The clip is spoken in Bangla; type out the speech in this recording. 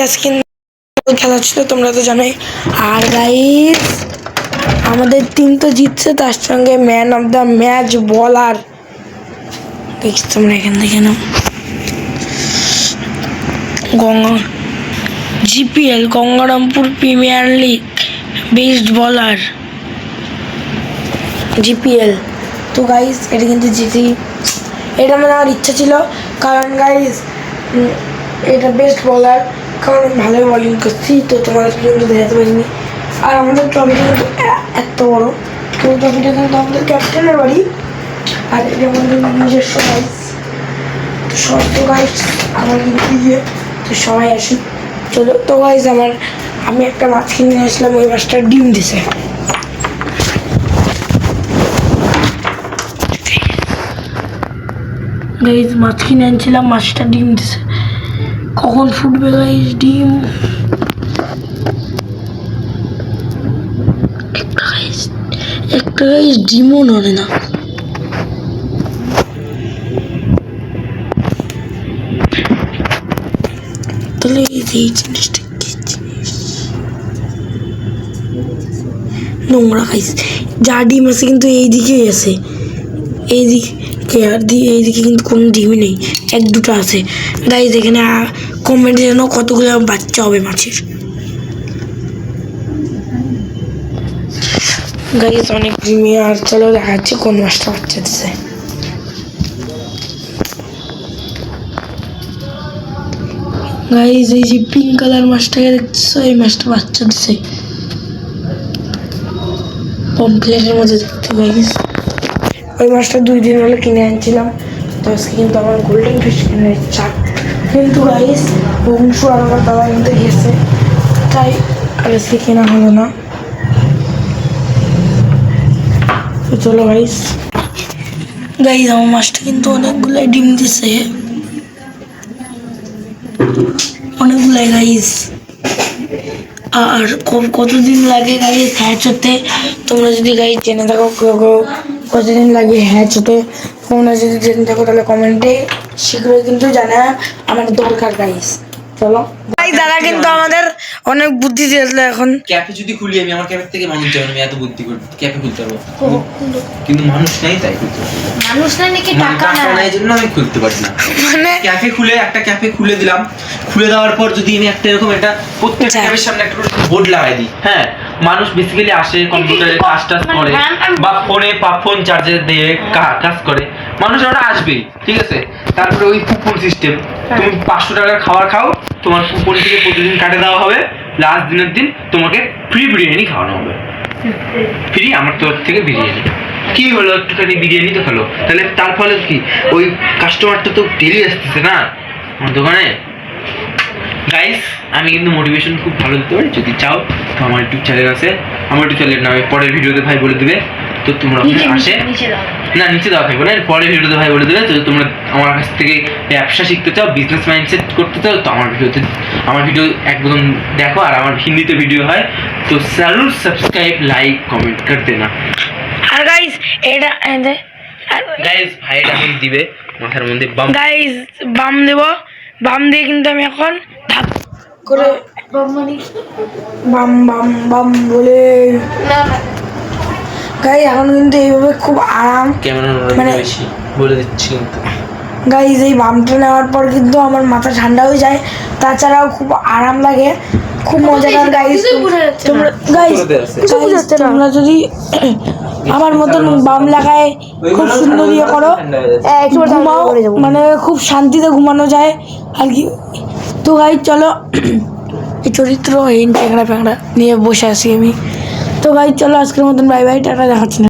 আজকে খেলা ছিল, তোমরা তো জানোই। আর গাইস আমাদের টিম তো জিতছে, তার সঙ্গে ম্যান অফ দ্য ম্যাচ বলার দেখছি তোমরা এখান থেকে নাও। GPL Gangarampur premier league best বলার জিপিএল। তো গাইস এটা কিন্তু জিতি, এটা মানে আমার ইচ্ছা ছিল, কারণ গাইস এটা বেস্ট বলার, কারণ ভালোই বলিং করছি, তো তোমাদের কিন্তু দেখাতে পারিনি। আর আমাদের ট্রফিটা কিন্তু এত বড়, তো ট্রফিটা কিন্তু আমাদের ক্যাপ্টেনের বাড়ি, আর এটা আমাদের নিজস্ব গাইস। তো সব তো গাইস আমার কিন্তু ইয়ে, তো সবাই আসি চলো। তো গাইস আমি একটা মাছ কিনে আসলাম, ওই মাছটা ডিম দিছে। গাইস মাছ কিনে আনছিলাম, মাছটা ডিম দিছে। কখন ফুটবে গাইস ডিম? একটা গাইস ডিমও নড়ে না। তাহলে এই জিনিসটা কি জিনিস? নোংরা গাইস। যা ডিম আছে কিন্তু এইদিকেই আছে, এইদিকে, আর এইদিকে কিন্তু কোনো ডিমই নেই, এক দুটো আছে। গাইস এখানে কমেন্টে যেন কতগুলো বাচ্চা হবে মাছের। গাইস অনেক ডিমই, আর চলো দেখা যাচ্ছে কোন মাছটা বাচ্চা দিচ্ছে। গাইস এই যে পিঙ্ক কালার মাছটাকে দেখছো, এই মাছটা বাচ্চা দিচ্ছে, পমপ্লেটের মধ্যে দেখতে। গাইস ওই মাছটা 2 দিন হলে কিনে আনছিলাম, তো আজকে কিন্তু আমার গোল্ডেন ফিশ কেনার ইচ্ছা, কিন্তু গাইস বংশু আর আমার দাদা কিন্তু গেছে, তাই আর আজকে কেনা হলো না। তো চলো গাইস আমার মাছটা কিন্তু অনেকগুলাই ডিম দিছে, অনেকগুলাই গাইস। আর কতদিন লাগে গাইস হ্যাচ হতে? তোমরা যদি গাইস জেনে থাকো কতদিন লাগে হ্যাচ হতে, তোমরা যদি জেনে থাকো তাহলে কমেন্টে শীঘ্রই কিন্তু জানা আমার দরকার গাইস। চলো দাদা কিন্তু আমাদের অনেক বুদ্ধি দিয়েছিল। এখন ক্যাফে যদি খুলি আমি, আমার ক্যাফে থেকে মানুষ যাবে, আমি এত বুদ্ধি করে ক্যাফে খুলতে পারবো, কিন্তু মানুষ নাই, তাই খুলতে পারবো। মানুষ নাই নাকি টাকা নাই জন্য আমি খুলতে পারি না। মানে ক্যাফে খুলে দিলাম, খুলে দেওয়ার পর যদি আমি একটা এরকম একটা প্রত্যেক ক্যাফের সামনে একটা বোর্ড লাগাই দিই, হ্যাঁ, মানুষ বেসিক্যালি আসে কম্পিউটারে কাজ করে বা ফোন চার্জে দিয়ে কাজ করে, মানুষ ওরা আসবেই, ঠিক আছে। তারপরে ওই কুপন সিস্টেম, তুমি 500 টাকার খাবার খাও, তোমার কুপন থেকে প্রতিদিন কাটে দেওয়া হবে, লাস্ট দিনের দিন তোমাকে ফ্রি বিরিয়ানি খাওয়ানো হবে, ফ্রি আমার তরফ থেকে বিরিয়ানি। কি হলো, একটুখানি বিরিয়ানি তো হলো, তাহলে তার ফলে কি ওই কাস্টমারটা তো ডেলি আসতেছে না আমার দোকানে। গাইস আমি কিন্তু মোটিভেশন খুব ভালো দিতে পারি, যদি চাও তো আমার ইউটিউব চ্যানেল আছে, আমার ইউটিউব চ্যানেলের নামে পরের ভিডিওতে ভাই বলে দিবে, তো তোমরা আসে না নিচে দেওয়া থাকবে না, পরের ভিডিওতে ভাই বলে দেবে। তো তোমরা আমার কাছ থেকে ব্যবসা শিখতে চাও, বিজনেস মাইন্ডসেট করতে চাও, তো আমার ভিডিও একদম দেখো, আর আমার হিন্দিতে ভিডিও হয়, তো জরুর সাবস্ক্রাইব লাইক কমেন্ট কর দেনা। আর গাইস এটা গাইস ভাইটা এখন দিবে মাথার মধ্যে বাম, গাইস বাম দেব, বাম দিয়ে কিন্তু আমি এখন ধাপ করে বাম বাম বাম বলে গাইস এখন কিন্তু এইভাবে খুব আরাম, মানে বলে দিচ্ছি কিন্তু গাইস এই বামটা নেওয়ার পর কিন্তু আমার মাথা ঠান্ডা হয়ে যায়, তাছাড়াও খুব আরাম লাগে, খুব মজাদার। গাইস তোমরা যদি আমার মতন বাম লাগায় খুব সুন্দর ইয়ে করো, ঘুমাও, মানে খুব শান্তিতে ঘুমানো যায় আর কি। তো গাইস চলো, এই চরিত্রহীন ট্যাংরা ফ্যাংরা নিয়ে বসে আছি আমি। তো গাইস চলো আজকের মতন বাই বাই, টাটা, দেখাচ্ছি না।